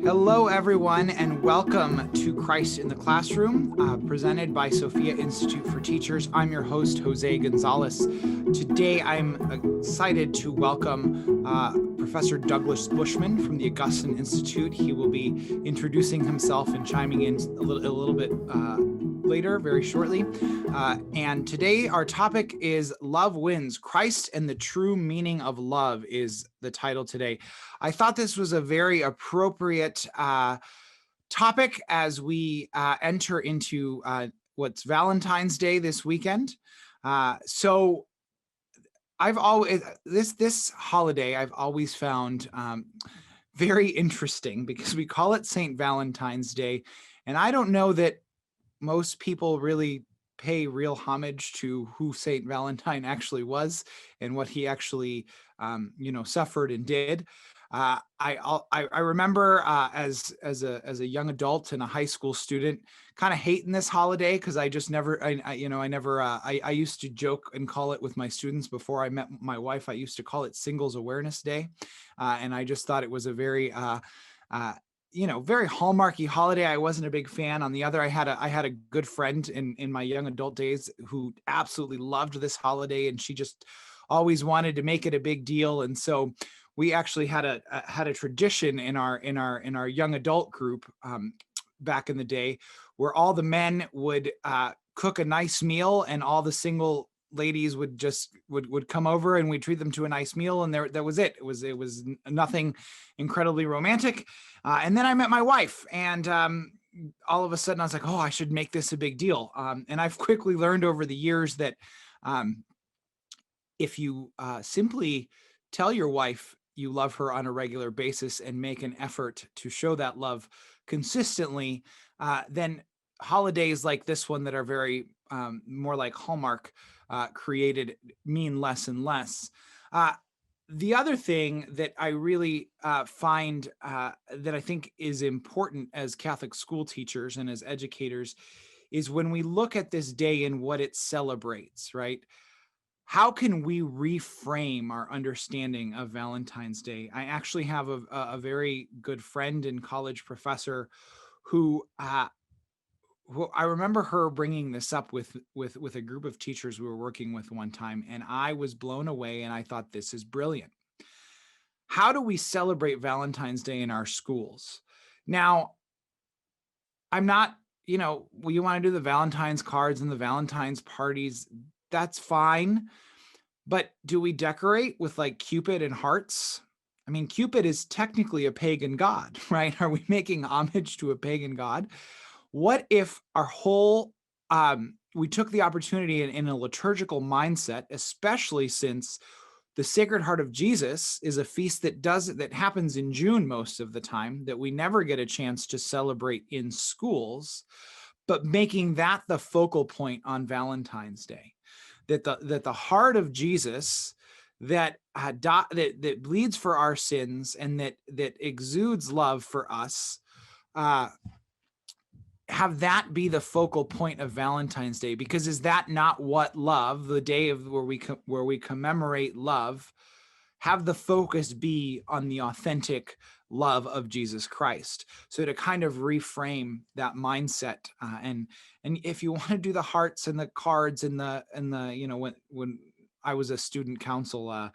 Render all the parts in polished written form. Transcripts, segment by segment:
Hello, everyone, and welcome to Christ in the Classroom, presented by Sophia Institute for Teachers. I'm your host, Jose Gonzalez. Today, I'm excited to welcome Professor Douglas Bushman from the Augustine Institute. He will be introducing himself and chiming in a little bit later, very shortly. And today, our topic is Love Wins. Christ and the True Meaning of Love is the title today. I thought this was a very appropriate topic as we enter into what's Valentine's Day this weekend. So I've always, this holiday I've always found very interesting because we call it St. Valentine's Day. And I don't know that most people really pay real homage to who St. Valentine actually was and what he actually, suffered and did. I remember as a young adult and a high school student, kind of hating this holiday because I just never, I used to joke and call it with my students before I met my wife. I used to call it Singles Awareness Day, and I just thought it was a very very hallmarky holiday. I wasn't a big fan. On the other, I had a good friend in my young adult days who absolutely loved this holiday, and she just always wanted to make it a big deal. And so we actually had a tradition in our young adult group back in the day, where all the men would cook a nice meal, and all the single ladies would come over, and we'd treat them to a nice meal, and that was it. It was nothing incredibly romantic. And then I met my wife, and all of a sudden I was like, oh, I should make this a big deal. And I've quickly learned over the years that if you simply tell your wife you love her on a regular basis and make an effort to show that love consistently, then holidays like this one that are very more like Hallmark created mean less and less. The other thing that I really find that I think is important as Catholic school teachers and as educators is when we look at this day and what it celebrates, right? How can we reframe our understanding of Valentine's Day? I actually have a very good friend and college professor who I remember her bringing this up with a group of teachers we were working with one time, and I was blown away, and I thought, this is brilliant. How do we celebrate Valentine's Day in our schools? Now, I'm not, you want to do the Valentine's cards and the Valentine's parties, that's fine. But do we decorate with like Cupid and hearts? I mean, Cupid is technically a pagan god, right? Are we making homage to a pagan god? What if our whole, we took the opportunity in a liturgical mindset, especially since the Sacred Heart of Jesus is a feast that happens in June most of the time, that we never get a chance to celebrate in schools, but making that the focal point on Valentine's Day, that the heart of Jesus that bleeds for our sins and that exudes love for us, have that be the focal point of Valentine's Day. Because is that not what love, the day of where we commemorate love, have the focus be on the authentic love of Jesus Christ? So to kind of reframe that mindset, and if you want to do the hearts and the cards and the when I was a student council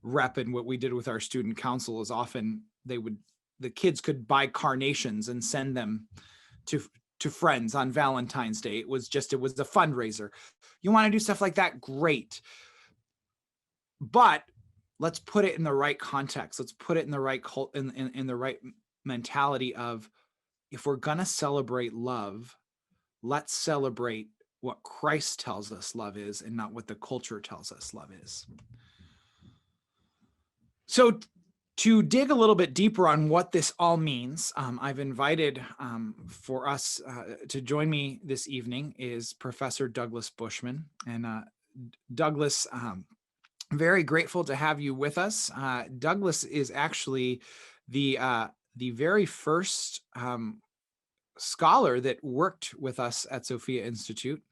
rep, and what we did with our student council is often the kids could buy carnations and send them to friends on Valentine's Day. It was a fundraiser. You want to do stuff like that, great. But let's put it in the right context. Let's put it in the right in the right mentality of, if we're going to celebrate love, let's celebrate what Christ tells us love is and not what the culture tells us love is. So to dig a little bit deeper on what this all means, I've invited for us to join me this evening is Professor Douglas Bushman. And Douglas, very grateful to have you with us. Douglas is actually the very first scholar that worked with us at Sophia Institute.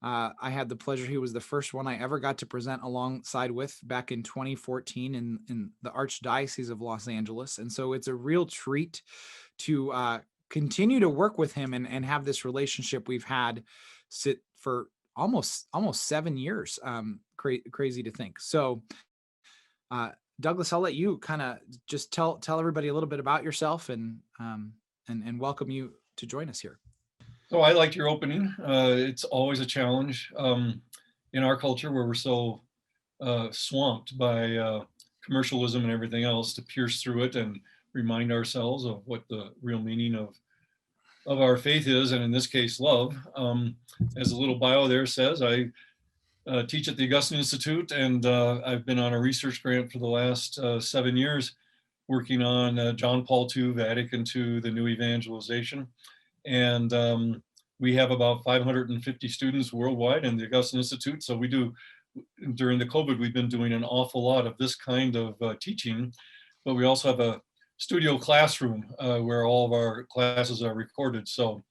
I had the pleasure, he was the first one I ever got to present alongside with back in 2014 in the Archdiocese of Los Angeles. And so it's a real treat to continue to work with him and have this relationship we've had sit for almost 7 years. Crazy to think. So, Douglas, I'll let you kind of just tell everybody a little bit about yourself and welcome you to join us here. So I liked your opening. It's always a challenge in our culture where we're so swamped by commercialism and everything else to pierce through it and remind ourselves of what the real meaning of our faith is, and in this case, love. As a little bio there says, I teach at the Augustine Institute, and I've been on a research grant for the last 7 years working on John Paul II, Vatican II, the new evangelization. And we have about 550 students worldwide in the Augustine Institute. So we do, during the COVID, we've been doing an awful lot of this kind of teaching, but we also have a studio classroom where all of our classes are recorded. So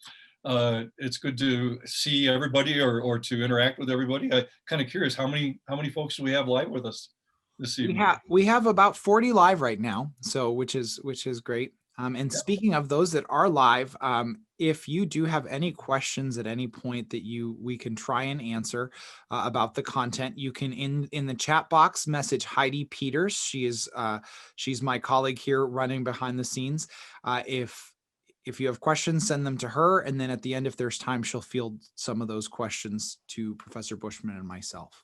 it's good to see everybody or to interact with everybody. I'm kind of curious, how many folks do we have live with us this evening? We have about 40 live right now, so which is great. And speaking of those that are live, if you do have any questions at any point that we can try and answer about the content, you can in the chat box message Heidi Peters. She's my colleague here running behind the scenes. If you have questions, send them to her, and then at the end, if there's time, she'll field some of those questions to Professor Bushman and myself.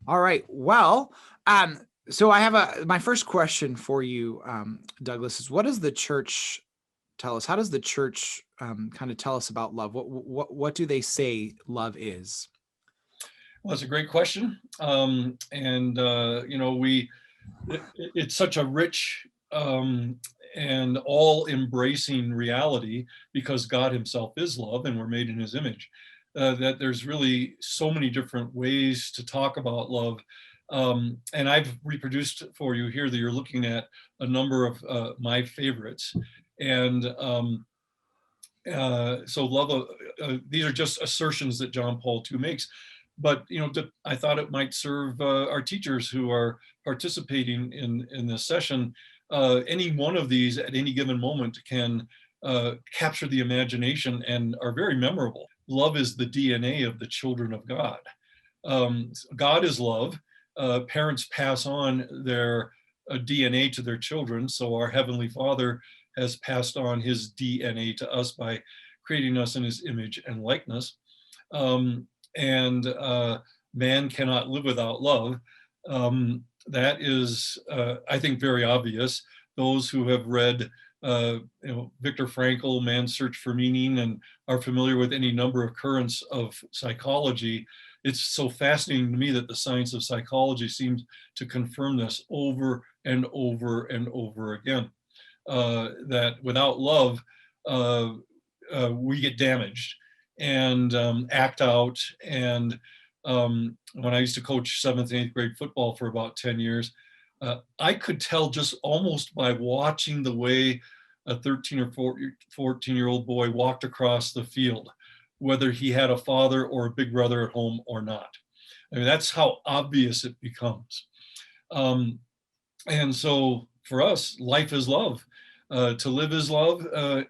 All right. Well, so I have my first question for you, Douglas, is what does the church tell us? How does the church kind of tell us about love? What do they say love is? Well, that's a great question. It's such a rich and all-embracing reality because God himself is love and we're made in his image. That there's really so many different ways to talk about love. And I've reproduced for you here that you're looking at a number of my favorites. And so love, these are just assertions that John Paul II makes. But I thought it might serve our teachers who are participating in this session. Any one of these at any given moment can capture the imagination and are very memorable. Love is the DNA of the children of God. God is love. Parents pass on their DNA to their children. So our Heavenly Father has passed on his DNA to us by creating us in his image and likeness. And man cannot live without love. That is, I think, very obvious. Those who have read Viktor Frankl, Man's Search for Meaning, and are familiar with any number of currents of psychology, it's so fascinating to me that the science of psychology seems to confirm this over and over and over again. That without love, we get damaged and act out. And when I used to coach 7th and 8th grade football for about 10 years, I could tell just almost by watching the way a 13 or 14-year-old boy walked across the field, whether he had a father or a big brother at home or not. I mean, that's how obvious it becomes. And so for us, life is love. To live is love,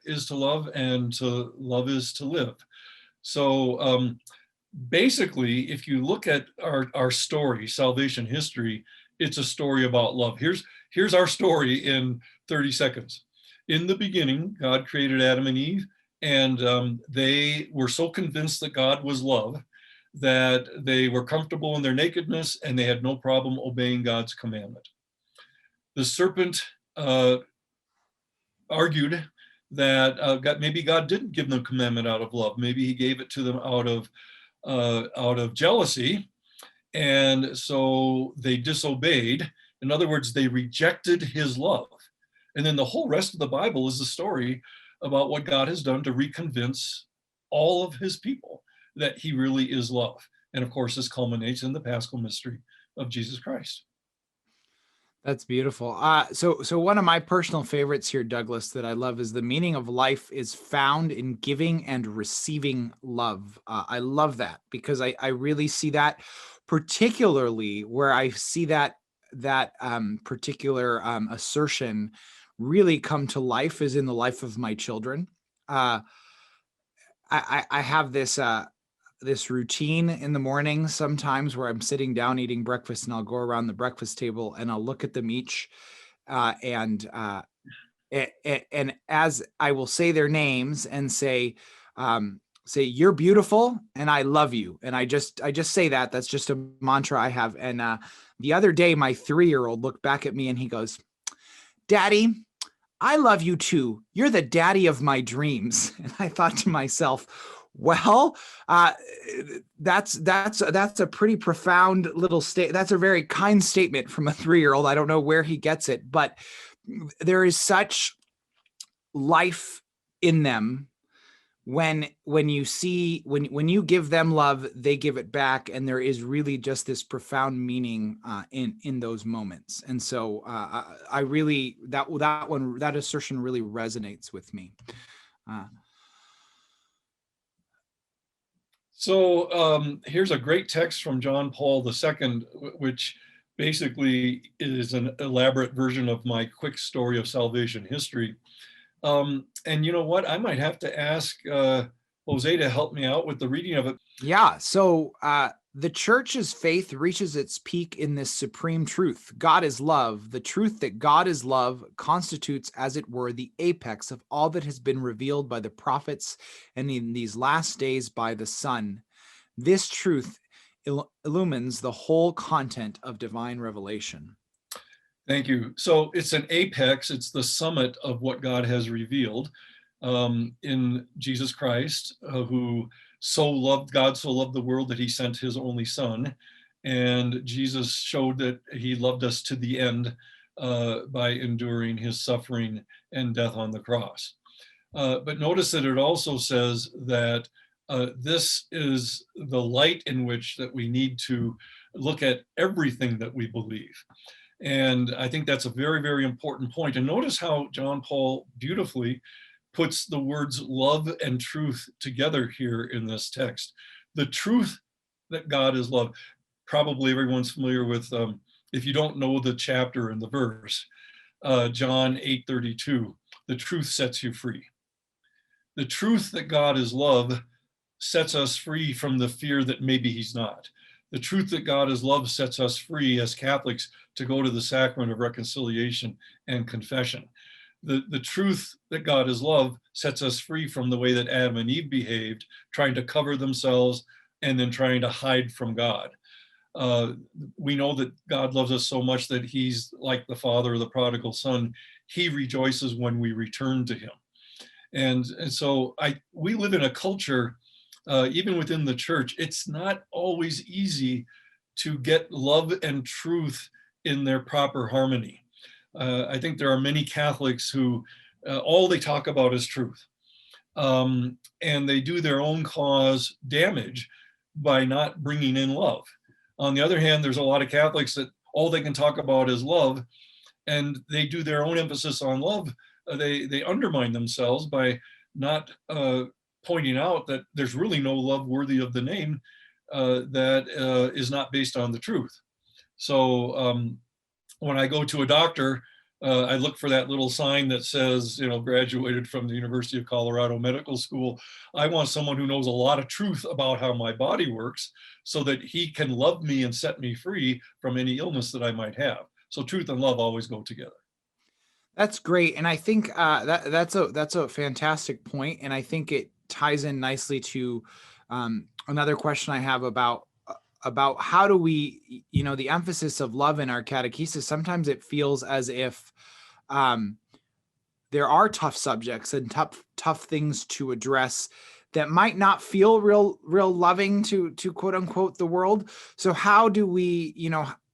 is to love, and to love is to live. So basically, if you look at our story, salvation history, it's a story about love. Here's our story in 30 seconds. In the beginning, God created Adam and Eve, and they were so convinced that God was love that they were comfortable in their nakedness and they had no problem obeying God's commandment. The serpent argued that maybe God didn't give them commandment out of love. Maybe he gave it to them out of jealousy. And so they disobeyed. In other words, they rejected his love. And then the whole rest of the Bible is the story about what God has done to reconvince all of his people that he really is love. And of course, this culminates in the Paschal mystery of Jesus Christ. That's beautiful. So one of my personal favorites here, Douglas, that I love is the meaning of life is found in giving and receiving love. I love that because I really see that, particularly where I see that particular assertion really come to life is in the life of my children. I have this routine in the morning sometimes where I'm sitting down eating breakfast, and I'll go around the breakfast table and I'll look at them each, and as I will say their names and say you're beautiful and I love you, and I just say that. That's just a mantra I have. And the other day, my 3-year-old looked back at me and he goes, "Daddy, I love you too. You're the daddy of my dreams." And I thought to myself, well, that's a pretty profound little state. That's a very kind statement from a 3-year-old. I don't know where he gets it, but there is such life in them when you give them love, they give it back, and there is really just this profound meaning in those moments. And so I really that assertion really resonates with me. So here's a great text from John Paul II, which basically is an elaborate version of my quick story of salvation history. And you know what? I might have to ask Jose to help me out with the reading of it. Yeah. So the church's faith reaches its peak in this supreme truth. God is love. The truth that God is love constitutes, as it were, the apex of all that has been revealed by the prophets and in these last days by the Son. This truth illumines the whole content of divine revelation. Thank you. So it's an apex. It's the summit of what God has revealed in Jesus Christ, who God so loved the world that he sent his only son. And Jesus showed that he loved us to the end by enduring his suffering and death on the cross. But notice that it also says that this is the light in which that we need to look at everything that we believe. And I think that's a very, very important point. And notice how John Paul beautifully puts the words love and truth together here in this text. The truth that God is love. Probably everyone's familiar with, if you don't know the chapter and the verse, John 8:32, the truth sets you free. The truth that God is love sets us free from the fear that maybe he's not. The truth that God is love sets us free as Catholics to go to the sacrament of reconciliation and confession. The truth that God is love sets us free from the way that Adam and Eve behaved, trying to cover themselves and then trying to hide from God. We know that God loves us so much that he's like the father of the prodigal son. He rejoices when we return to him. And so we live in a culture, even within the church, it's not always easy to get love and truth in their proper harmony. I think there are many Catholics who all they talk about is truth. And they do their own cause damage by not bringing in love. On the other hand, there's a lot of Catholics that all they can talk about is love, and they do their own emphasis on love. They undermine themselves by not pointing out that there's really no love worthy of the name that is not based on the truth. So when I go to a doctor, I look for that little sign that says, graduated from the University of Colorado Medical School. I want someone who knows a lot of truth about how my body works so that he can love me and set me free from any illness that I might have. So truth and love always go together. That's great. And I think that's a fantastic point. And I think it ties in nicely to another question I have about how do we, the emphasis of love in our catechesis. Sometimes it feels as if there are tough subjects and tough things to address that might not feel real loving to quote unquote the world. So how do we,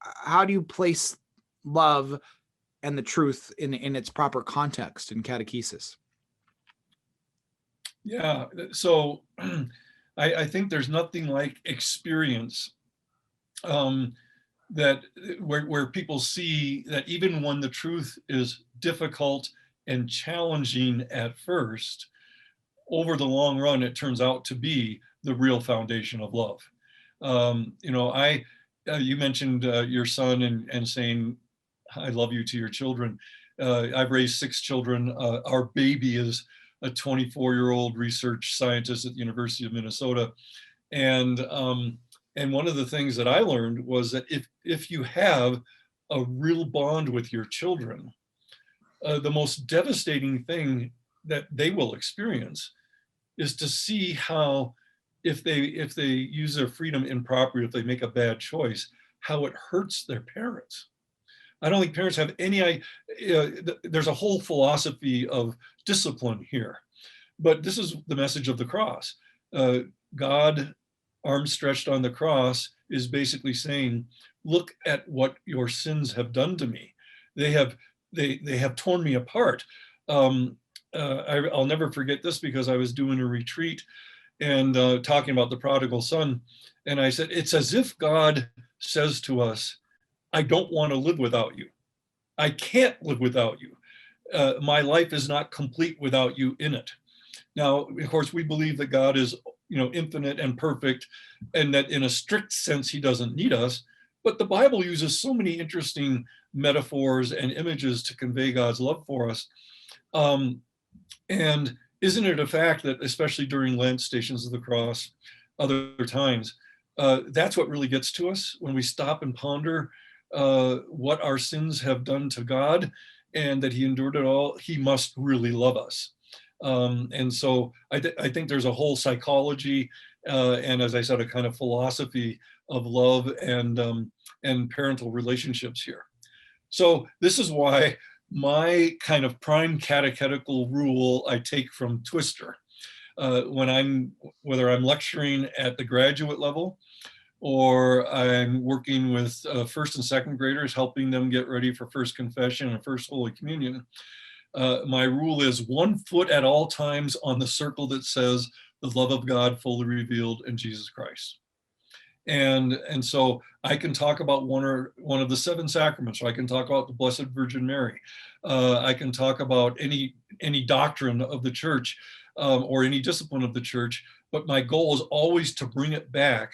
how do you place love and the truth in its proper context in catechesis? Yeah, so I think there's nothing like experience that where people see that even when the truth is difficult and challenging at first, over the long run, it turns out to be the real foundation of love. You mentioned your son and saying, I love you to your children. I've raised 6 children. Our baby is a 24-year-old research scientist at the University of Minnesota. And one of the things that I learned was that if you have a real bond with your children, the most devastating thing that they will experience is to see how, if they use their freedom improperly, if they make a bad choice, how it hurts their parents. I don't think parents have any, there's a whole philosophy of discipline here, but this is the message of the cross. God, arms stretched on the cross, is basically saying, look at what your sins have done to me. They have torn me apart. I'll never forget this, because I was doing a retreat and talking about the prodigal son. And I said, it's as if God says to us, I don't want to live without you. I can't live without you. My life is not complete without you in it. Now, of course, we believe that God is, infinite and perfect, and that in a strict sense, he doesn't need us. But the Bible uses so many interesting metaphors and images to convey God's love for us. And isn't it a fact that, especially during Lent, Stations of the Cross, other times, that's what really gets to us when we stop and ponder what our sins have done to God, and that he endured it all. He must really love us. And so I think there's a whole psychology and, as I said, a kind of philosophy of love and parental relationships here. So this is why my kind of prime catechetical rule I take from Twister. Whether I'm lecturing at the graduate level, or I'm working with first and second graders, helping them get ready for First Confession and First Holy Communion, my rule is 1 foot at all times on the circle that says the love of God fully revealed in Jesus Christ. And so I can talk about one of the 7 sacraments, or I can talk about the Blessed Virgin Mary. I can talk about any doctrine of the church, or any discipline of the church, but my goal is always to bring it back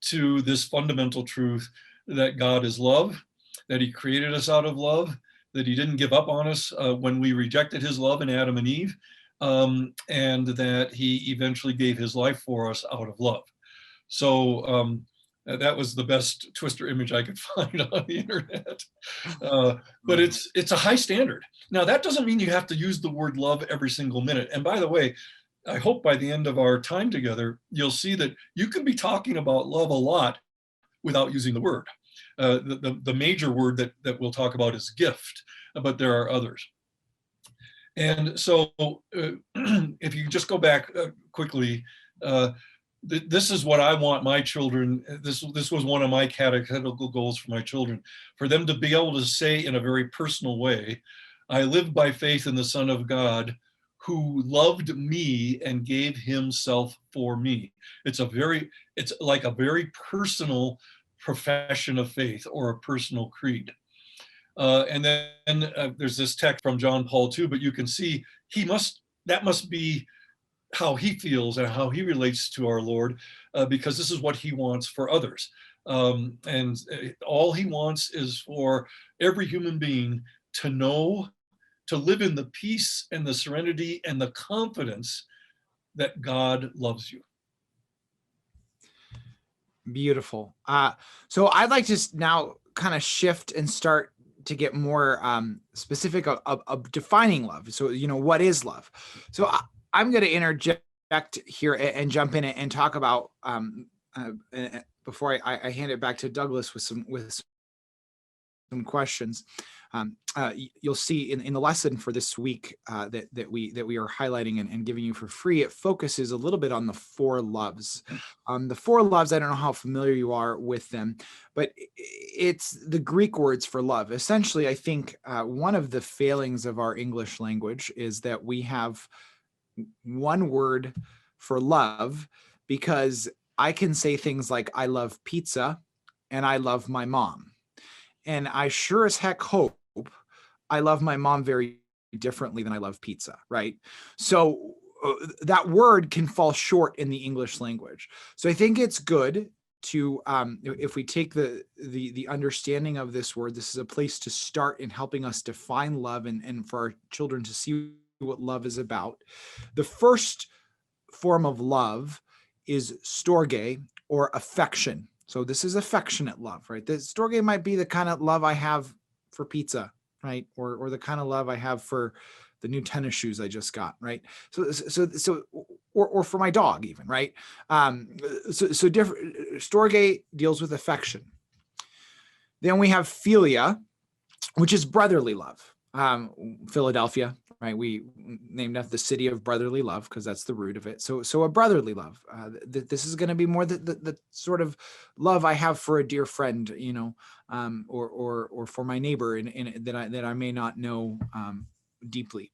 to this fundamental truth that God is love, that he created us out of love, that he didn't give up on us when we rejected his love in Adam and Eve, and that he eventually gave his life for us out of love. So that was the best Twister image I could find on the internet. But it's a high standard. Now, that doesn't mean you have to use the word love every single minute. And by the way, I hope by the end of our time together, you'll see that you can be talking about love a lot without using the word. The major word that we'll talk about is gift, but there are others. And so if you just go back quickly, this is what I want my children. This was one of my catechetical goals for my children, for them to be able to say in a very personal way, I live by faith in the Son of God, who loved me and gave himself for me. It's like a very personal profession of faith, or a personal creed. And then there's this text from John Paul II, but you can see that must be how he feels and how he relates to our Lord, because this is what he wants for others. And all he wants is for every human being to live in the peace and the serenity and the confidence that God loves you. Beautiful. So I'd like to now kind of shift and start to get more specific of defining love. So, what is love? So I'm going to interject here and jump in and talk about before I hand it back to Douglas with some questions. You'll see in the lesson for this week that we are highlighting and giving you for free, it focuses a little bit on the 4 loves. The 4 loves, I don't know how familiar you are with them, but it's the Greek words for love. Essentially, I think one of the failings of our English language is that we have one word for love, because I can say things like, I love pizza and I love my mom. And I sure as heck hope I love my mom very differently than I love pizza, right? So that word can fall short in the English language. So I think it's good to, if we take the understanding of this word, this is a place to start in helping us define love and for our children to see what love is about. The first form of love is storge, or affection. So this is affectionate love, right? The storge might be the kind of love I have for pizza, right? Or the kind of love I have for the new tennis shoes I just got, right? So or for my dog even, right? So different. Storge deals with affection. Then we have philia, which is brotherly love. Philadelphia, right? We named after the city of brotherly love because that's the root of it. So a brotherly love. This is going to be more the sort of love I have for a dear friend, or for my neighbor, and that I may not know deeply.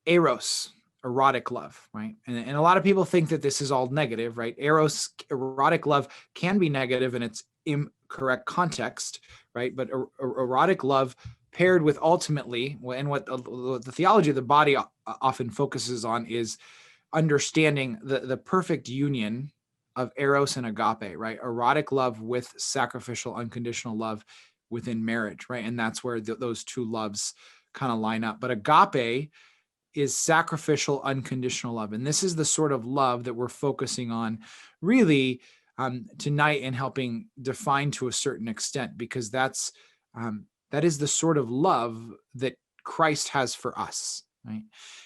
Eros, erotic love, right? And a lot of people think that this is all negative, right? Erotic love can be negative in its incorrect context, right? But erotic love paired with ultimately, and what the theology of the body often focuses on is understanding the perfect union of eros and agape, right? Erotic love with sacrificial, unconditional love within marriage, right? And that's where those two loves kind of line up. But agape is sacrificial, unconditional love. And this is the sort of love that we're focusing on really tonight and helping define to a certain extent, because that is the sort of love that Christ has for us, right?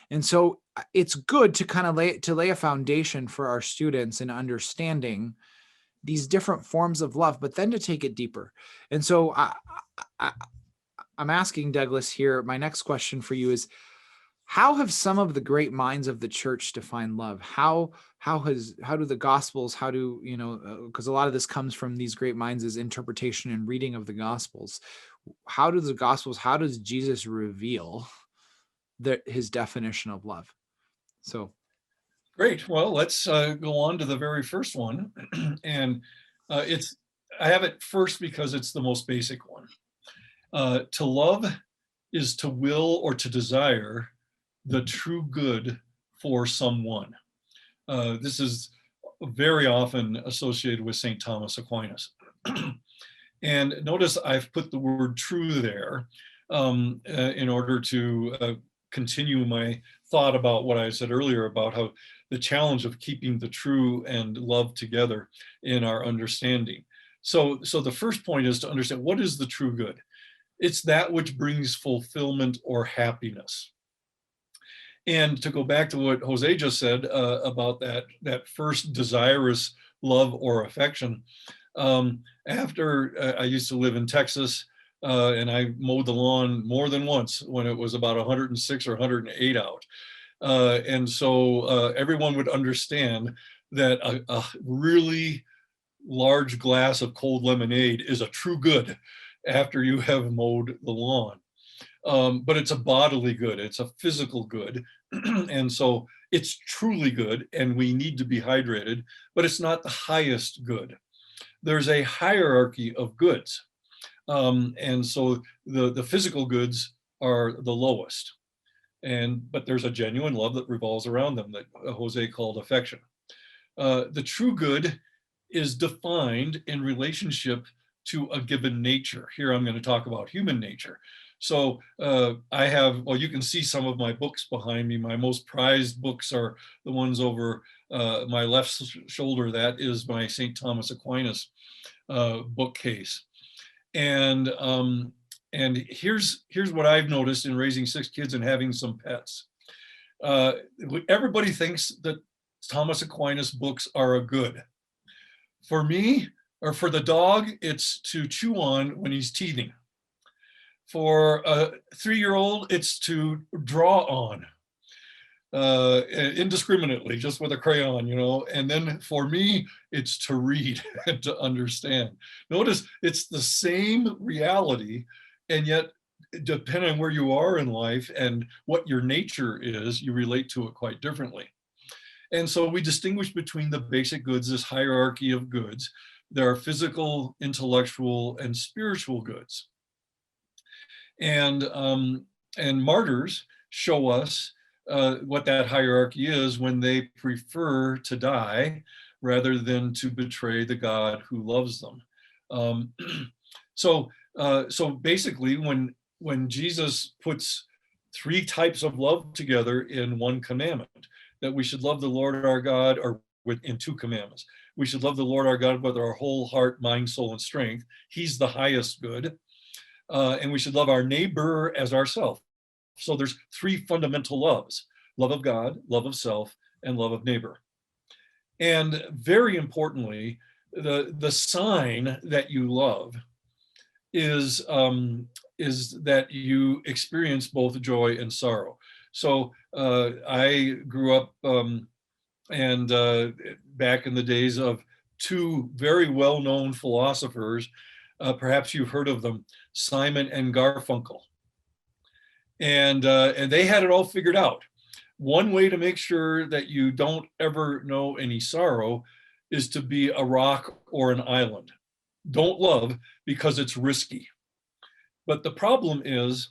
And so it's good to kind of lay a foundation for our students in understanding these different forms of love, but then to take it deeper. And so I'm asking Douglas here, my next question for you is, how have some of the great minds of the church defined love? How do the Gospels, because a lot of this comes from these great minds' interpretation and reading of the Gospels. How does Jesus reveal his definition of love? So. Great. Well, let's go on to the very first one. And I have it first because it's the most basic one. To love is to will or to desire the true good for someone. This is very often associated with St. Thomas Aquinas. And notice I've put the word true there in order to continue my thought about what I said earlier about how the challenge of keeping the true and love together in our understanding. So the first point is to understand, what is the true good? It's that which brings fulfillment or happiness. And to go back to what Jose just said about that first desirous love or affection, after I used to live in Texas, and I mowed the lawn more than once when it was about 106 or 108 out. And so everyone would understand that a really large glass of cold lemonade is a true good after you have mowed the lawn. But it's a bodily good, it's a physical good. And so it's truly good, and we need to be hydrated, but it's not the highest good. There's a hierarchy of goods. And so the physical goods are the lowest. But there's a genuine love that revolves around them that Jose called affection. The true good is defined in relationship to a given nature. Here I'm going to talk about human nature. So you can see some of my books behind me. My most prized books are the ones over my left shoulder. That is my St. Thomas Aquinas bookcase. And here's what I've noticed in raising 6 kids and having some pets. Everybody thinks that Thomas Aquinas books are a good. For me, or for the dog, it's to chew on when he's teething. For a 3-year-old, it's to draw on indiscriminately, just with a crayon, and then for me, it's to read and to understand. Notice it's the same reality, and yet depending on where you are in life and what your nature is, you relate to it quite differently. And so we distinguish between the basic goods, this hierarchy of goods. There are physical, intellectual, and spiritual goods. And martyrs show us what that hierarchy is when they prefer to die rather than to betray the God who loves them. Um, so basically, when Jesus puts three types of love together in one commandment, that we should love the Lord our God, or in two commandments, we should love the Lord our God with our whole heart, mind, soul, and strength. He's the highest good. And we should love our neighbor as ourselves. So there's three fundamental loves: love of God, love of self, and love of neighbor. And very importantly, the sign that you love is that you experience both joy and sorrow. So I grew up and back in the days of two very well-known philosophers. Perhaps you've heard of them, Simon and Garfunkel. And they had it all figured out. One way to make sure that you don't ever know any sorrow is to be a rock or an island. Don't love because it's risky. But the problem is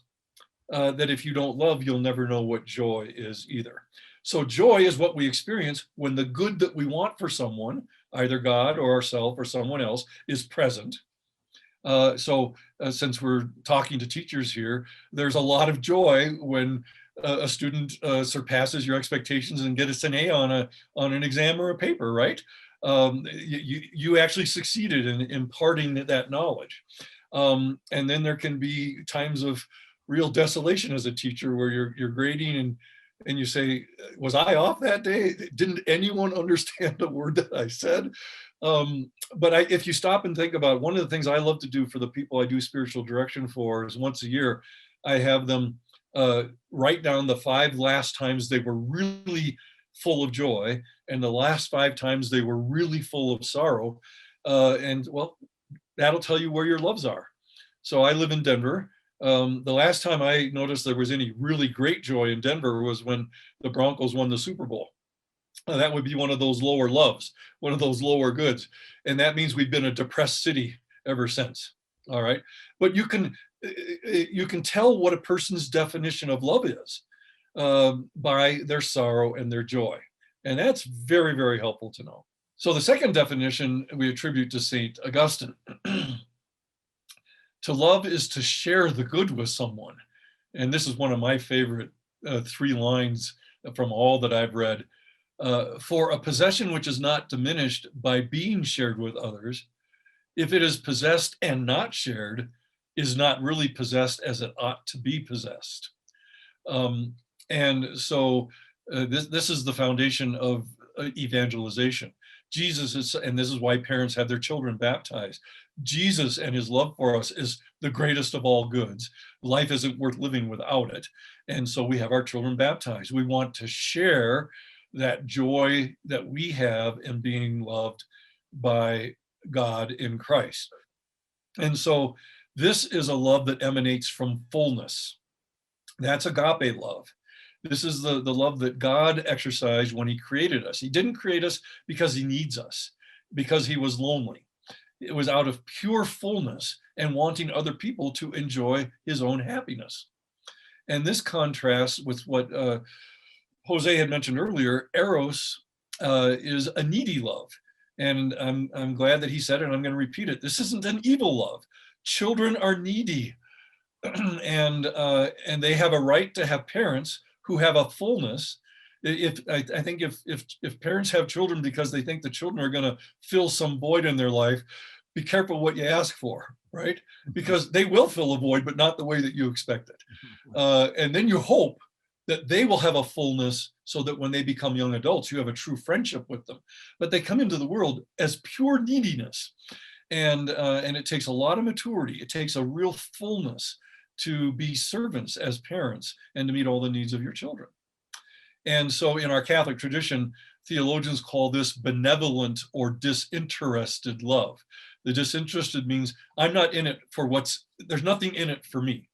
that if you don't love, you'll never know what joy is either. So joy is what we experience when the good that we want for someone, either God or ourselves or someone else, is present. So since we're talking to teachers here, there's a lot of joy when a student surpasses your expectations and gets an A on an exam or a paper, right? You actually succeeded in imparting that knowledge. And then there can be times of real desolation as a teacher where you're grading and you say, was I off that day? Didn't anyone understand a word that I said? But if you stop and think about it, one of the things I love to do for the people I do spiritual direction for is once a year, I have them write down the 5 last times they were really full of joy and the last 5 times they were really full of sorrow. And well, that'll tell you where your loves are. So I live in Denver. The last time I noticed there was any really great joy in Denver was when the Broncos won the Super Bowl. That would be one of those lower loves, one of those lower goods. And that means we've been a depressed city ever since. All right. But you can tell what a person's definition of love is by their sorrow and their joy. And that's very, very helpful to know. So the second definition we attribute to St. Augustine. To love is to share the good with someone. And this is one of my favorite 3 lines from all that I've read. For a possession which is not diminished by being shared with others, if it is possessed and not shared, is not really possessed as it ought to be possessed. And so this is the foundation of evangelization. Jesus is, and this is why parents have their children baptized. Jesus and his love for us is the greatest of all goods. Life isn't worth living without it. And so we have our children baptized. We want to share that joy that we have in being loved by God in Christ. And so this is a love that emanates from fullness. That's agape love. This is the love that God exercised when he created us. He didn't create us because he needs us, because he was lonely. It was out of pure fullness and wanting other people to enjoy his own happiness. And this contrasts with what Jose had mentioned earlier. Eros is a needy love. And I'm glad that he said it, and I'm going to repeat it. This isn't an evil love. Children are needy, and they have a right to have parents who have a fullness. I think if parents have children because they think the children are going to fill some void in their life, be careful what you ask for, right? Because they will fill a void, but not the way that you expect it. And then you hope that they will have a fullness so that when they become young adults, you have a true friendship with them. But they come into the world as pure neediness. And it takes a lot of maturity. It takes a real fullness to be servants as parents and to meet all the needs of your children. And so in our Catholic tradition, theologians call this benevolent or disinterested love. The disinterested means I'm not in it for there's nothing in it for me.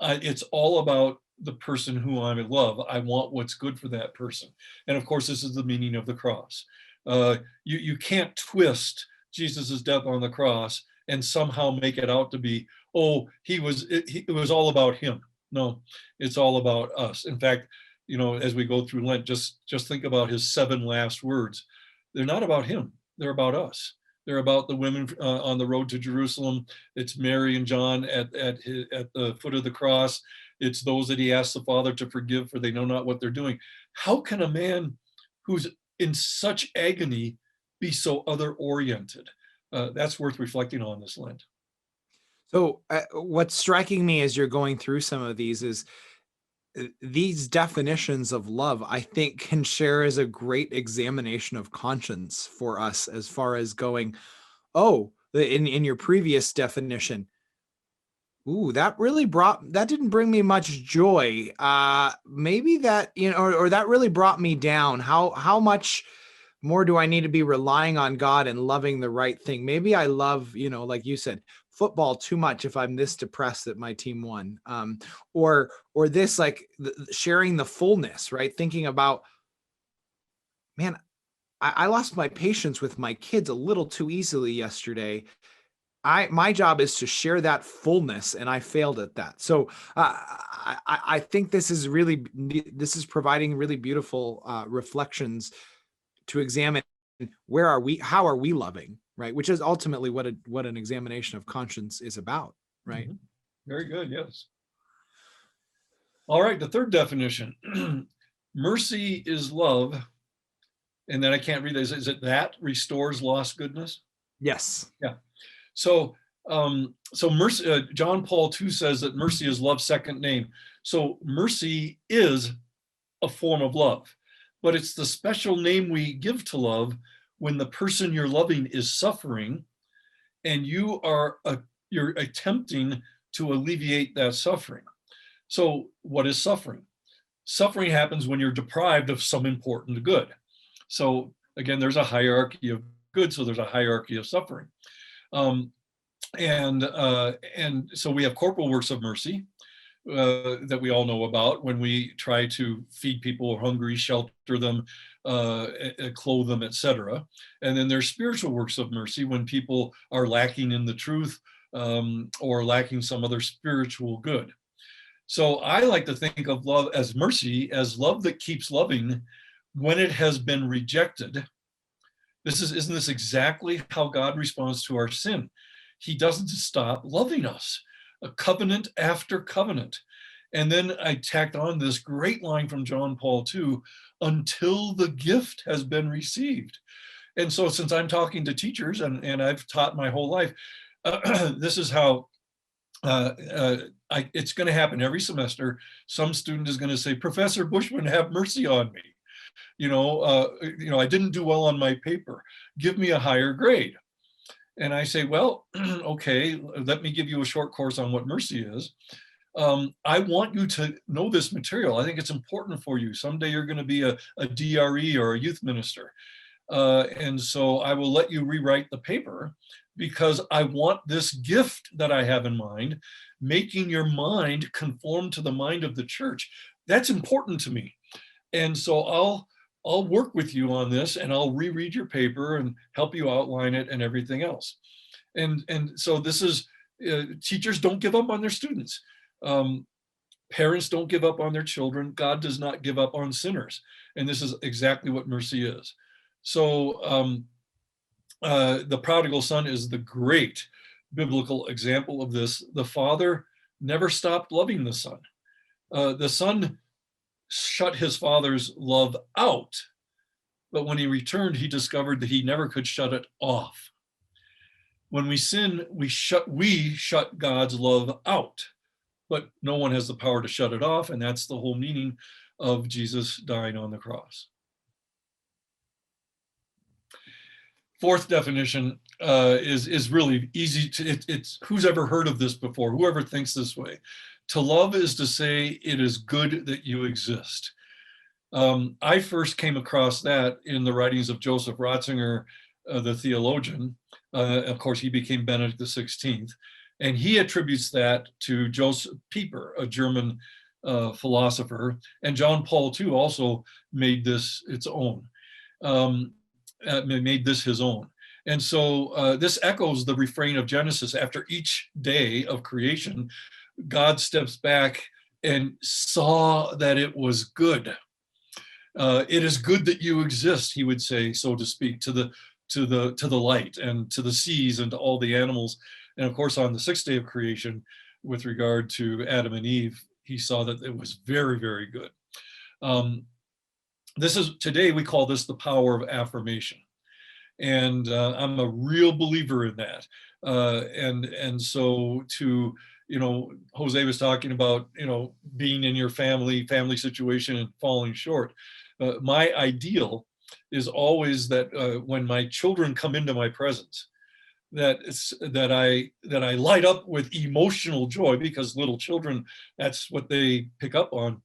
It's all about the person who I'm in love. I want what's good for that person. And of course, this is the meaning of the cross. You can't twist Jesus's death on the cross and somehow make it out to be, oh, it was all about him. No, it's all about us. In fact, as we go through Lent, just think about his 7 last words. they're not about him. They're about us. They're about the women on the road to Jerusalem. It's Mary and John at the foot of the cross. It's those that he asks the Father to forgive, for they know not what they're doing. How can a man who's in such agony be so other-oriented? That's worth reflecting on this Lent. So what's striking me as you're going through some of these is these definitions of love, I think, can share as a great examination of conscience for us, as far as going, oh, in your previous definition, ooh, that didn't bring me much joy. Maybe that, or that really brought me down. How much more do I need to be relying on God and loving the right thing? Maybe I love, like you said, football too much if I'm this depressed that my team won. Or this, like sharing the fullness, right? Thinking about, man, I lost my patience with my kids a little too easily yesterday. My job is to share that fullness, and I failed at that. So I think this is providing really beautiful reflections to examine how are we loving, right? Which is ultimately what an examination of conscience is about, right? Mm-hmm. Very good, yes. All right, the third definition. Mercy is love. And then I can't read this. Is it that restores lost goodness? Yes. Yeah. So mercy, John Paul II says that mercy is love's second name. So mercy is a form of love, but it's the special name we give to love when the person you're loving is suffering, and you're attempting to alleviate that suffering. So what is suffering? Suffering happens when you're deprived of some important good. So again, there's a hierarchy of good, so there's a hierarchy of suffering. And so we have corporal works of mercy that we all know about, when we try to feed people who are hungry, shelter them, clothe them, etc. And then there's spiritual works of mercy when people are lacking in the truth or lacking some other spiritual good. So I like to think of love as mercy, as love that keeps loving when it has been rejected. Isn't this exactly how God responds to our sin? He doesn't stop loving us, a covenant after covenant. And then I tacked on this great line from John Paul II, until the gift has been received. And so since I'm talking to teachers, and I've taught my whole life, this is how it's going to happen every semester. Some student is going to say, Professor Bushman, have mercy on me. I didn't do well on my paper. Give me a higher grade. And I say, well, okay, let me give you a short course on what mercy is. I want you to know this material. I think it's important for you. Someday you're going to be a DRE or a youth minister. And so I will let you rewrite the paper, because I want this gift that I have in mind, making your mind conform to the mind of the church. That's important to me. And so I'll work with you on this, and I'll reread your paper and help you outline it and everything else. And so this is, teachers don't give up on their students. Parents don't give up on their children. God does not give up on sinners. And this is exactly what mercy is. So the prodigal son is the great biblical example of this. The father never stopped loving the son. The son shut his father's love out, but when he returned, he discovered that he never could shut it off. When we sin, we shut God's love out, but no one has the power to shut it off, and that's the whole meaning of Jesus dying on the cross. Fourth definition is really easy it's who's ever heard of this before? Whoever thinks this way? To love is to say it is good that you exist. I first came across that in the writings of Joseph Ratzinger, the theologian. Of course, he became Benedict XVI, and he attributes that to Joseph Pieper, a German philosopher, and John Paul II also made this its own. Made this his own. And so this echoes the refrain of Genesis. After each day of creation, God steps back and saw that it was good. It is good that you exist, he would say, so to speak, to the light and to the seas and to all the animals. And of course, on the sixth day of creation, with regard to Adam and Eve, he saw that it was very, very good. Today we call this the power of affirmation. And I'm a real believer in that. And so Jose was talking about, being in your family situation and falling short. My ideal is always that when my children come into my presence, that I light up with emotional joy, because little children, that's what they pick up on.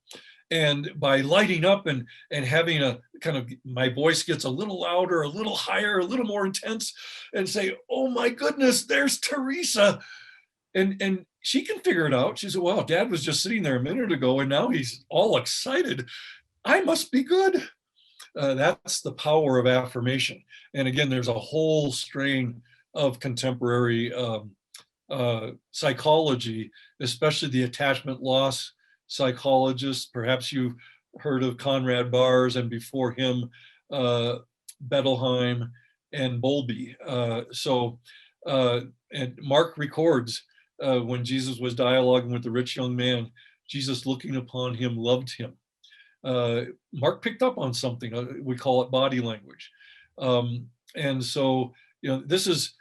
And by lighting up and having a kind of, my voice gets a little louder, a little higher, a little more intense, and say, oh my goodness, there's Teresa. And she can figure it out. She said, wow, Dad was just sitting there a minute ago and now he's all excited. I must be good. That's the power of affirmation. And again, there's a whole strain of contemporary psychology, especially the attachment loss psychologists. Perhaps you've heard of Conrad Bars, and before him, Bettelheim and Bowlby. And Mark records when Jesus was dialoguing with the rich young man, Jesus looking upon him loved him. Mark picked up on something, we call it body language. And so, this is,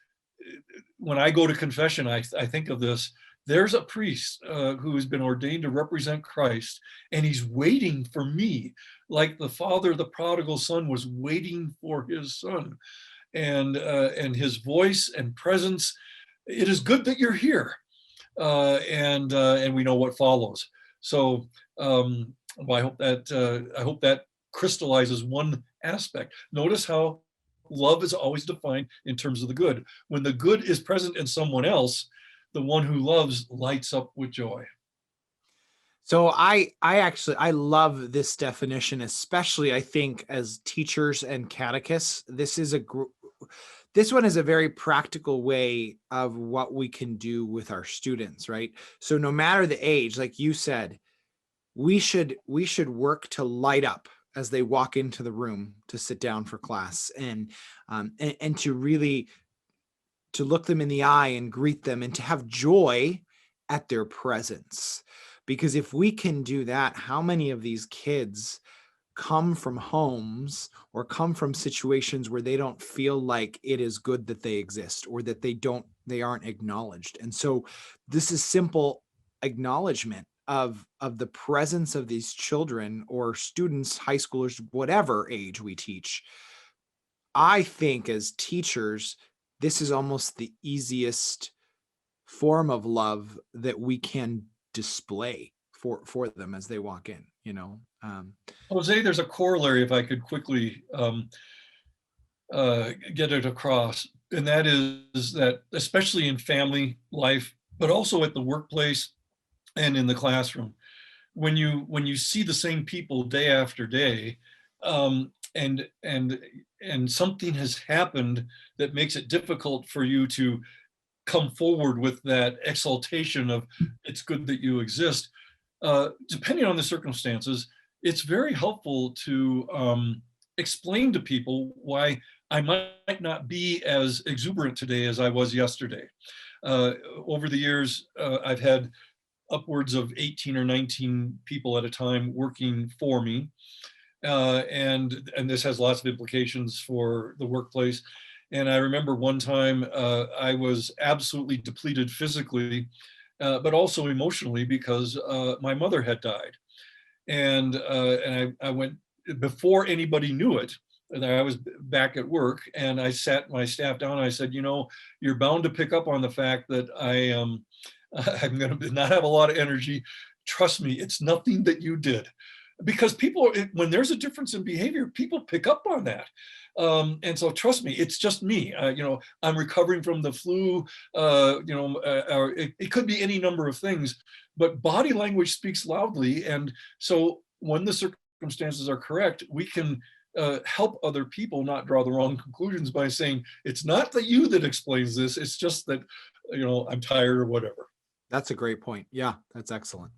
when I go to confession, I think of this. There's a priest who has been ordained to represent Christ, and he's waiting for me, like the father of the prodigal son was waiting for his son. And his voice and presence, it is good that you're here. And we know what follows. So I hope that crystallizes one aspect. Notice how love is always defined in terms of the good. When the good is present in someone else, the one who loves lights up with joy. So I love this definition, especially I think as teachers and catechists. This one is a very practical way of what we can do with our students, right? So no matter the age, like you said, we should work to light up as they walk into the room to sit down for class, and to really to look them in the eye and greet them and to have joy at their presence. Because if we can do that, how many of these kids come from homes or come from situations where they don't feel like it is good that they exist, or that they aren't acknowledged? And so this is simple acknowledgement of the presence of these children or students, high schoolers, whatever age we teach. I think as teachers, this is almost the easiest form of love that we can display for them as they walk in, Jose, there's a corollary, if I could quickly get it across, and that is that, especially in family life, but also at the workplace and in the classroom, when you see the same people day after day, and something has happened that makes it difficult for you to come forward with that exaltation of it's good that you exist, depending on the circumstances, it's very helpful to explain to people why I might not be as exuberant today as I was yesterday. Over the years, I've had upwards of 18 or 19 people at a time working for me. And this has lots of implications for the workplace. And I remember one time I was absolutely depleted physically, but also emotionally, because my mother had died. And I went, before anybody knew it, and I was back at work, and I sat my staff down and I said, you're bound to pick up on the fact that I'm going to not have a lot of energy. Trust me, it's nothing that you did. Because people, when there's a difference in behavior, people pick up on that. And so trust me, it's just me. I'm recovering from the flu, it could be any number of things, but body language speaks loudly. And so when the circumstances are correct, we can help other people not draw the wrong conclusions by saying, it's not that you that explains this, it's just that, I'm tired or whatever. That's a great point. Yeah, that's excellent.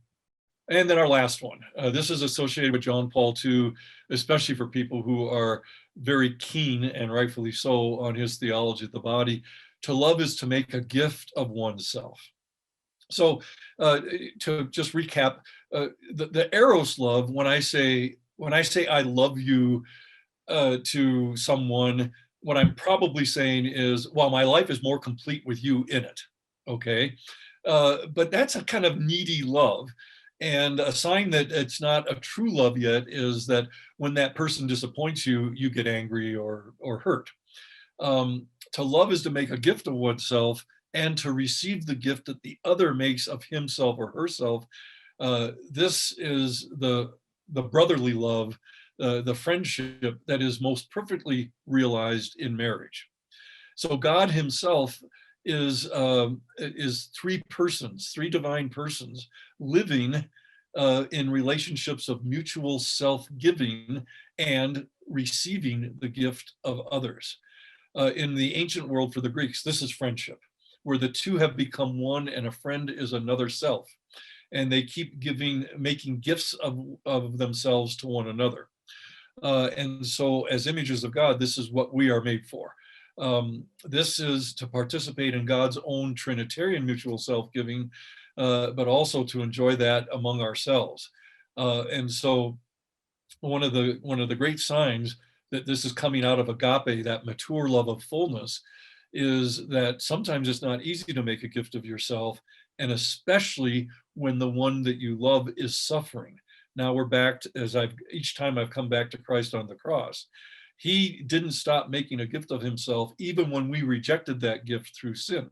And then our last one. This is associated with John Paul II, especially for people who are very keen, and rightfully so, on his theology of the body. To love is to make a gift of oneself. So to just recap, the eros love, when I say I love you to someone, what I'm probably saying is, well, my life is more complete with you in it. Okay. But that's a kind of needy love. And a sign that it's not a true love yet is that when that person disappoints you, you get angry or hurt. To love is to make a gift of oneself and to receive the gift that the other makes of himself or herself. This is the brotherly love, the friendship that is most perfectly realized in marriage. So God himself is three persons, three divine persons living in relationships of mutual self-giving and receiving the gift of others. In the ancient world for the Greeks, this is friendship, where the two have become one and a friend is another self. And they keep making gifts of themselves to one another. And so as images of God, this is what we are made for. This is to participate in God's own Trinitarian mutual self-giving, but also to enjoy that among ourselves. And so one of the great signs that this is coming out of agape, that mature love of fullness, is that sometimes it's not easy to make a gift of yourself, and especially when the one that you love is suffering. Now we're back to, each time I've come back to Christ on the cross, he didn't stop making a gift of himself even when we rejected that gift through sin.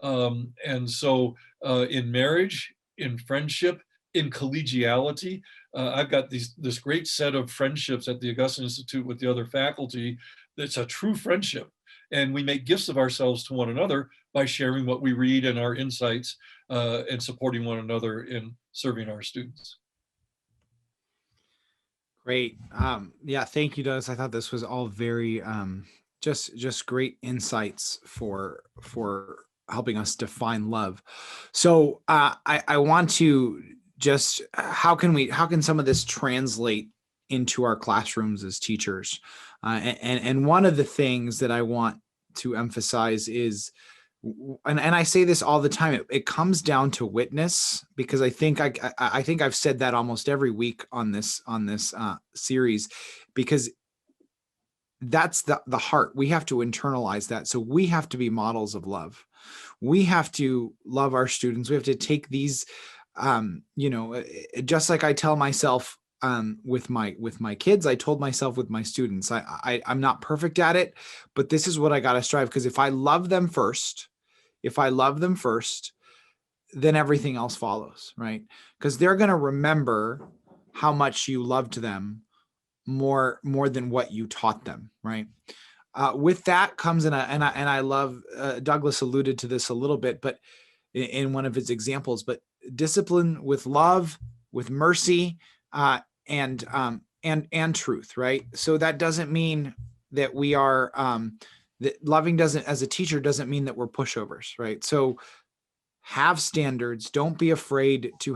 And so in marriage, in friendship, in collegiality, I've got this great set of friendships at the Augustine Institute with the other faculty. That's a true friendship. And we make gifts of ourselves to one another by sharing what we read and our insights, and supporting one another in serving our students. Great. Yeah, thank you, Douglas. I thought this was all very just great insights for helping us define love. So I want to just, how can some of this translate into our classrooms as teachers? And one of the things that I want to emphasize is, and I say this all the time, it comes down to witness, because I think I've said that almost every week on this series, because that's the heart. We have to internalize that. So we have to be models of love. We have to love our students. We have to take these, just like I tell myself with my kids, I told myself with my students, I'm not perfect at it, but this is what I got to strive. Because if I love them first, then everything else follows, right? Because they're going to remember how much you loved them more than what you taught them, right? With that comes and I love, Douglas alluded to this a little bit, but in one of his examples, but discipline with love, with mercy, and truth, right? So that doesn't mean that we are, that loving doesn't, as a teacher, doesn't mean that we're pushovers, right? So have standards. Don't be afraid to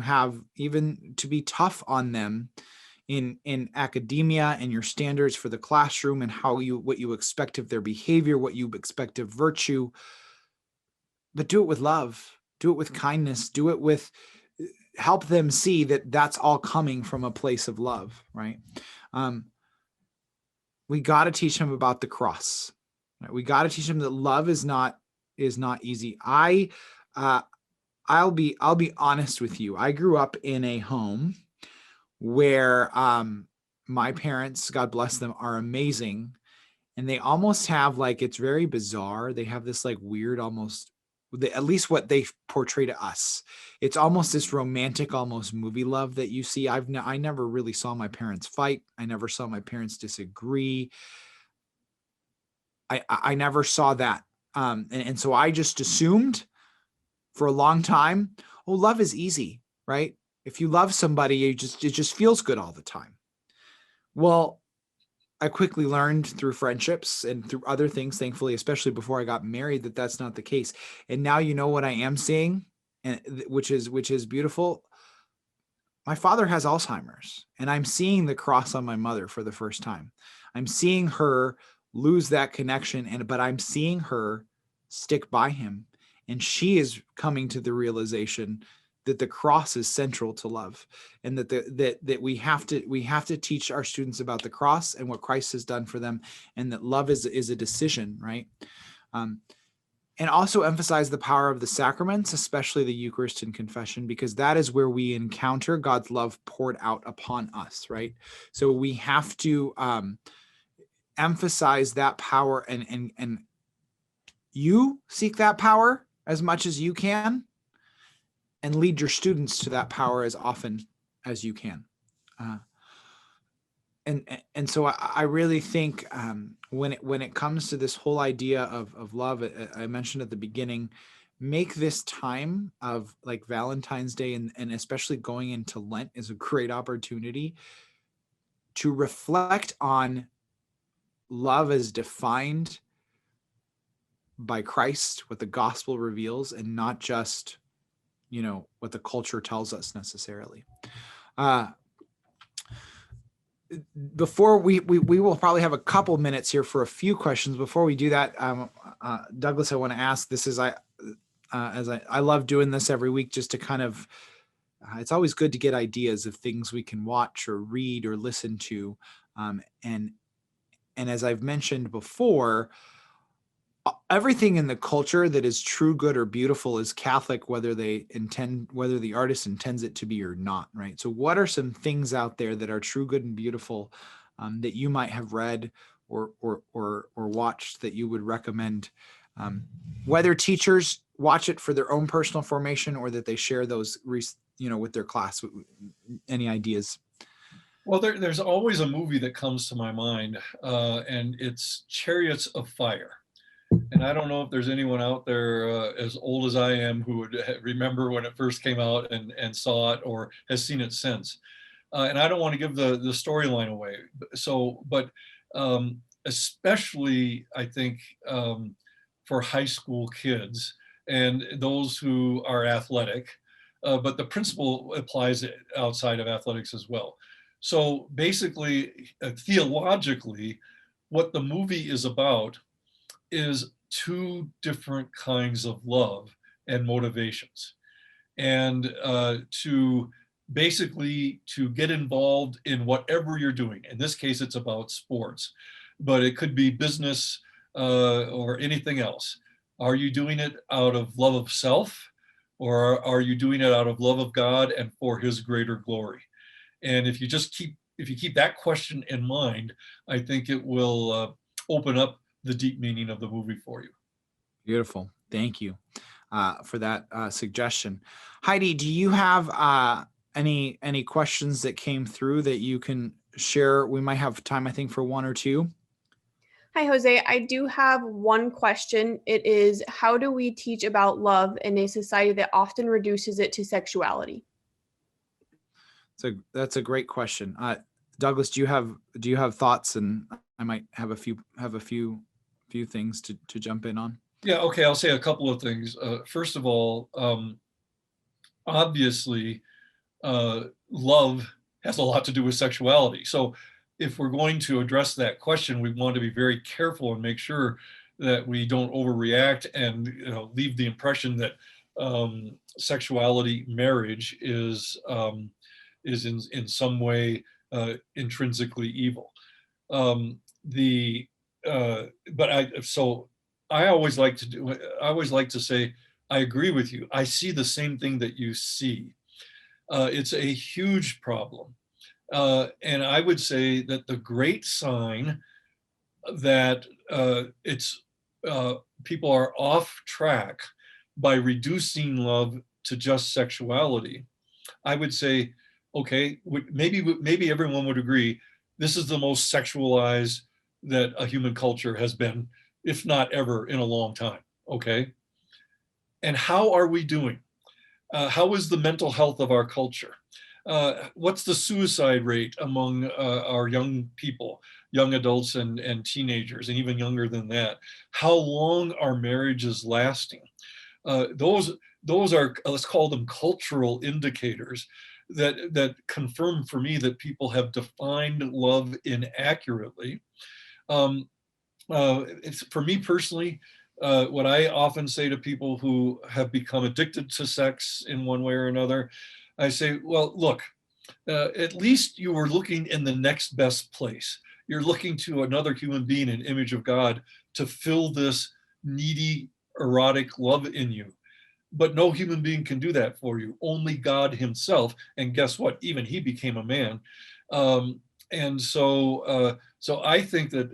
be tough on them in academia and your standards for the classroom and what you expect of their behavior, what you expect of virtue. But do it with love, do it with kindness, do it with, help them see that that's all coming from a place of love, right? We got to teach them about the cross. Right? We got to teach them that love is not easy. I'll be honest with you. I grew up in a home where my parents, God bless them, are amazing. And they almost have, like, it's very bizarre. They have this like weird, almost, at least what they portray to us, it's almost this romantic, almost movie love that you see. I never really saw my parents fight. I never saw my parents disagree. I never saw that. And so I just assumed for a long time, oh, love is easy, right? If you love somebody, it just feels good all the time. Well, I quickly learned through friendships and through other things, thankfully, especially before I got married, that that's not the case. And now, you know what I am seeing, and which is beautiful. my father has Alzheimer's, and I'm seeing the cross on my mother for the first time. I'm seeing her lose that connection, but I'm seeing her stick by him. And she is coming to the realization that the cross is central to love, and that we have to teach our students about the cross and what Christ has done for them, and that love is a decision, right? And also emphasize the power of the sacraments, especially the Eucharist and confession, because that is where we encounter God's love poured out upon us, right? So we have to emphasize that power, and you seek that power as much as you can, and lead your students to that power as often as you can. And so I really think when it comes to this whole idea of love, I mentioned at the beginning, make this time of like Valentine's Day and especially going into Lent is a great opportunity to reflect on love as defined by Christ, what the gospel reveals, and not just, what the culture tells us necessarily. Before we will probably have a couple minutes here for a few questions. Before we do that, Douglas, I want to ask, this is, I love doing this every week just to kind of, it's always good to get ideas of things we can watch or read or listen to. And as I've mentioned before, everything in the culture that is true, good, or beautiful is Catholic, whether the artist intends it to be or not, right? So what are some things out there that are true, good, and beautiful that you might have read or watched that you would recommend, whether teachers watch it for their own personal formation or that they share those, with their class? Any ideas? Well, there's always a movie that comes to my mind, and it's Chariots of Fire. And I don't know if there's anyone out there as old as I am who would remember when it first came out and saw it or has seen it since. And I don't want to give the storyline away. But especially I think for high school kids and those who are athletic, but the principle applies outside of athletics as well. So basically, theologically, what the movie is about is two different kinds of love and motivations. And to get involved in whatever you're doing. In this case, it's about sports, but it could be business or anything else. Are you doing it out of love of self, or are you doing it out of love of God and for his greater glory? And if you keep that question in mind, I think it will open up the deep meaning of the movie for you. Beautiful. Thank you for that suggestion. Heidi, do you have any questions that came through that you can share? We might have time, I think, for one or two. Hi, Jose. I do have one question. It is, how do we teach about love in a society that often reduces it to sexuality? So that's a great question. Douglas, do you have thoughts? And I might have a few things to jump in on. Yeah, okay, I'll say a couple of things. First of all, obviously, love has a lot to do with sexuality. So if we're going to address that question, we want to be very careful and make sure that we don't overreact and leave the impression that sexuality, marriage is in some way intrinsically evil. I always like to say, I agree with you. I see the same thing that you see. It's a huge problem. And I would say that the great sign that people are off track by reducing love to just sexuality, I would say, okay, maybe everyone would agree, this is the most sexualized that a human culture has been, if not ever, in a long time, okay? And how are we doing? How is the mental health of our culture? What's the suicide rate among our young people, young adults and teenagers, and even younger than that? How long are marriages lasting? Those are, let's call them cultural indicators that confirm for me that people have defined love inaccurately. It's for me personally, what I often say to people who have become addicted to sex in one way or another, I say, well, look, at least you were looking in the next best place. You're looking to another human being, an image of God, to fill this needy, erotic love in you. But no human being can do that for you, only God himself. And guess what? Even he became a man. And so I think that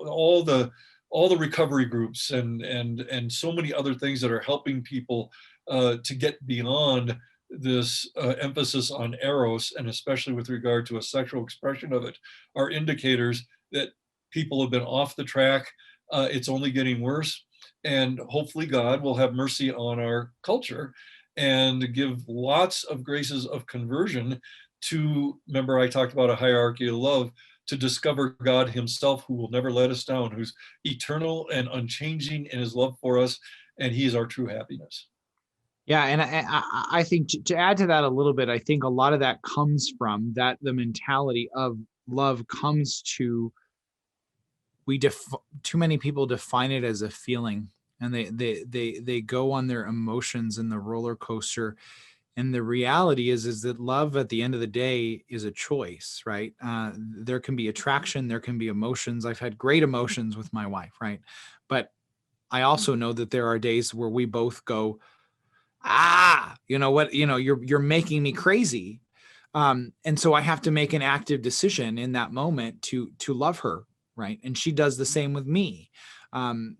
all the recovery groups and so many other things that are helping people to get beyond this emphasis on eros, and especially with regard to a sexual expression of it, are indicators that people have been off the track. It's only getting worse. And hopefully God will have mercy on our culture and give lots of graces of conversion to, remember I talked about a hierarchy of love, to discover God himself, who will never let us down, who's eternal and unchanging in his love for us, and he is our true happiness. Yeah, and I think to add to that a little bit, I think a lot of that comes from that the mentality of love comes to, too many people define it as a feeling, and they go on their emotions in the roller coaster. And the reality is that love at the end of the day is a choice, right? There can be attraction, there can be emotions. I've had great emotions with my wife, right? But I also know that there are days where we both go, you know what, you're making me crazy. And so I have to make an active decision in that moment to love her, right? And she does the same with me.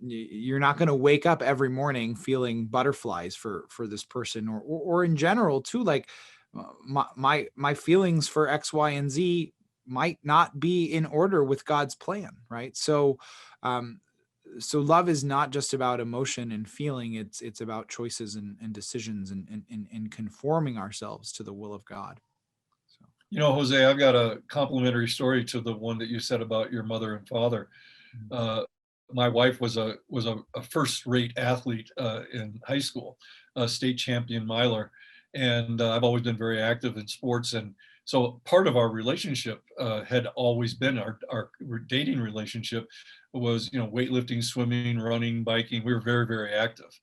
You're not going to wake up every morning feeling butterflies for this person, or in general too. Like my feelings for X, Y, and Z might not be in order with God's plan, right? So love is not just about emotion and feeling. It's about choices and decisions and conforming ourselves to the will of God. So. You know, Jose, I've got a complimentary story to the one that you said about your mother and father. My wife was a first-rate athlete in high school, a state champion miler, and I've always been very active in sports. And so part of our relationship had always been our dating relationship was, weightlifting, swimming, running, biking. We were very, very active.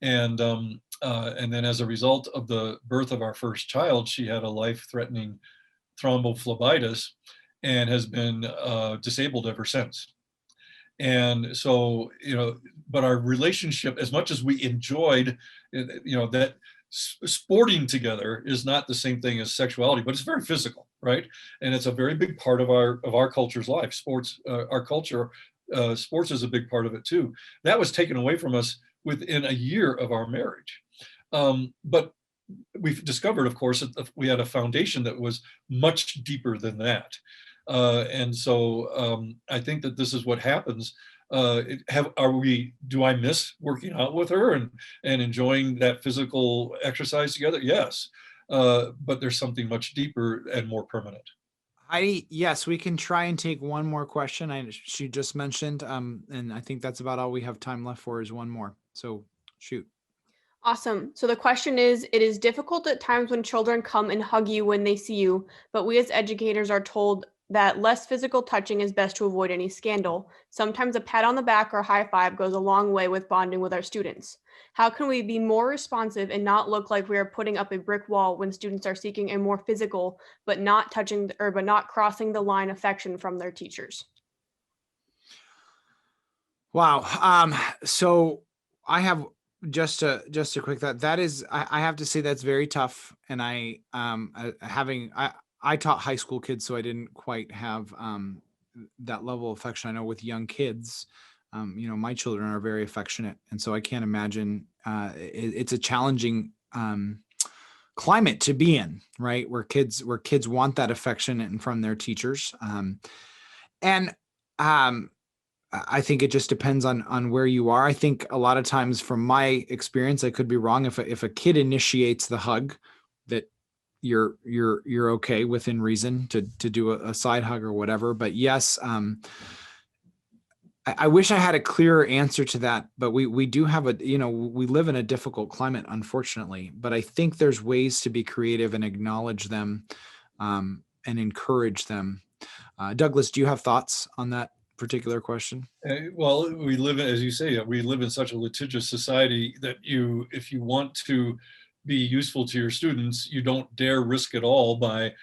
And then as a result of the birth of our first child, she had a life-threatening thrombophlebitis and has been disabled ever since. And so, but our relationship, as much as we enjoyed, that sporting together is not the same thing as sexuality, but it's very physical, right? And it's a very big part of our culture's life. Sports, our culture, sports is a big part of it too. That was taken away from us within a year of our marriage. But we've discovered, of course, that we had a foundation that was much deeper than that. And so I think that this is what happens. Do I miss working out with her and enjoying that physical exercise together? Yes. But there's something much deeper and more permanent. Yes, we can try and take one more question. She just mentioned, and I think that's about all we have time left for is one more. So shoot. Awesome. So the question is, it is difficult at times when children come and hug you when they see you, but we as educators are told that less physical touching is best to avoid any scandal. Sometimes a pat on the back or high five goes a long way with bonding with our students. How can we be more responsive and not look like we are putting up a brick wall when students are seeking a more physical, but not crossing the line affection from their teachers? Wow. So I have just a quick thought. That is, I have to say that's very tough. And I taught high school kids, so I didn't quite have that level of affection. I know with young kids, my children are very affectionate, and so I can't imagine. It's a challenging climate to be in, right? Where kids want that affection and from their teachers, and I think it just depends on where you are. I think a lot of times, from my experience, I could be wrong. If a kid initiates the hug, that you're okay within reason to do a side hug or whatever. But yes, I wish I had a clearer answer to that, but we do have we live in a difficult climate, unfortunately, but I think there's ways to be creative and acknowledge them and encourage them. Douglas, do you have thoughts on that particular question? Well, we live in, as you say, we live in such a litigious society that if you want to be useful to your students, you don't dare risk it all by,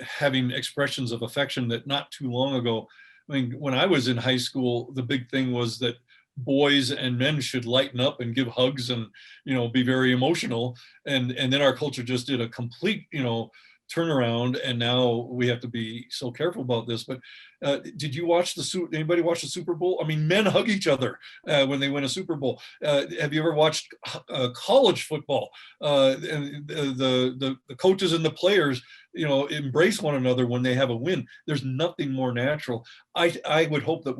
having expressions of affection that not too long ago. I mean, when I was in high school, the big thing was that boys and men should lighten up and give hugs and, be very emotional. And then our culture just did a complete, turnaround, and now we have to be so careful about this. But did you watch anybody watch the Super Bowl? I mean, men hug each other when they win a Super Bowl. Have you ever watched college football? And the coaches and the players, embrace one another when they have a win. There's nothing more natural. I would hope that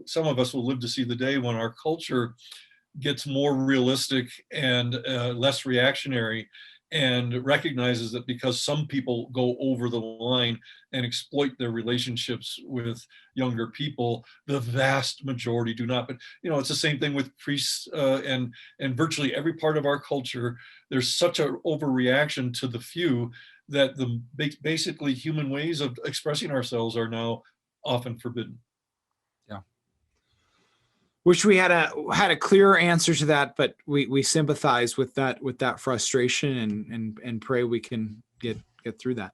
some of us will live to see the day when our culture gets more realistic and less reactionary, and recognizes that because some people go over the line and exploit their relationships with younger people, the vast majority do not. But it's the same thing with priests and virtually every part of our culture. There's such an overreaction to the few that the basically human ways of expressing ourselves are now often forbidden. Wish we had a clearer answer to that, but we sympathize with that frustration and pray we can get through that.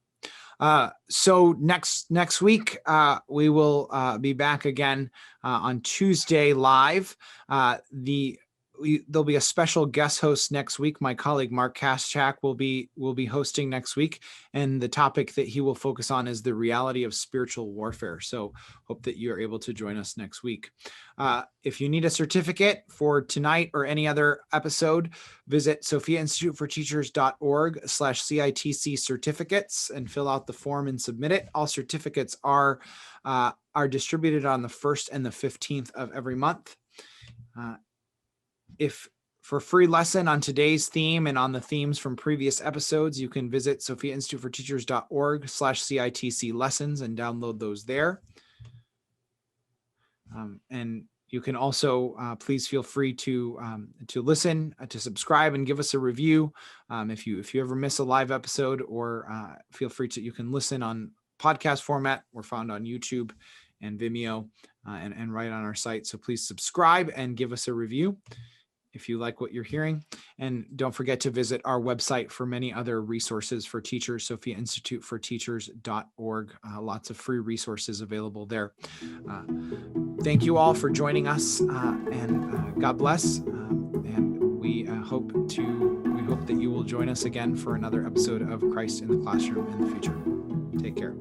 So next week we will be back again on Tuesday live. There'll be a special guest host next week. My colleague Mark Kaschak will be hosting next week, and the topic that he will focus on is the reality of spiritual warfare. So hope that you're able to join us next week. If you need a certificate for tonight or any other episode, visit sophiainstituteforteachers.org/CITC certificates and fill out the form and submit it. All certificates are distributed on the 1st and the 15th of every month. If for free lesson on today's theme and on the themes from previous episodes, you can visit sophiainstituteforteachers.org/CITC lessons and download those there. And you can also please feel free to listen, to subscribe, and give us a review. If you ever miss a live episode, or feel free to, you can listen on podcast format. We're found on YouTube and Vimeo and right on our site. So please subscribe and give us a review if you like what you're hearing. And don't forget to visit our website for many other resources for teachers, sophiainstituteforteachers.org. Lots of free resources available there. Thank you all for joining us, and God bless. And we hope that you will join us again for another episode of Christ in the Classroom in the future. Take care.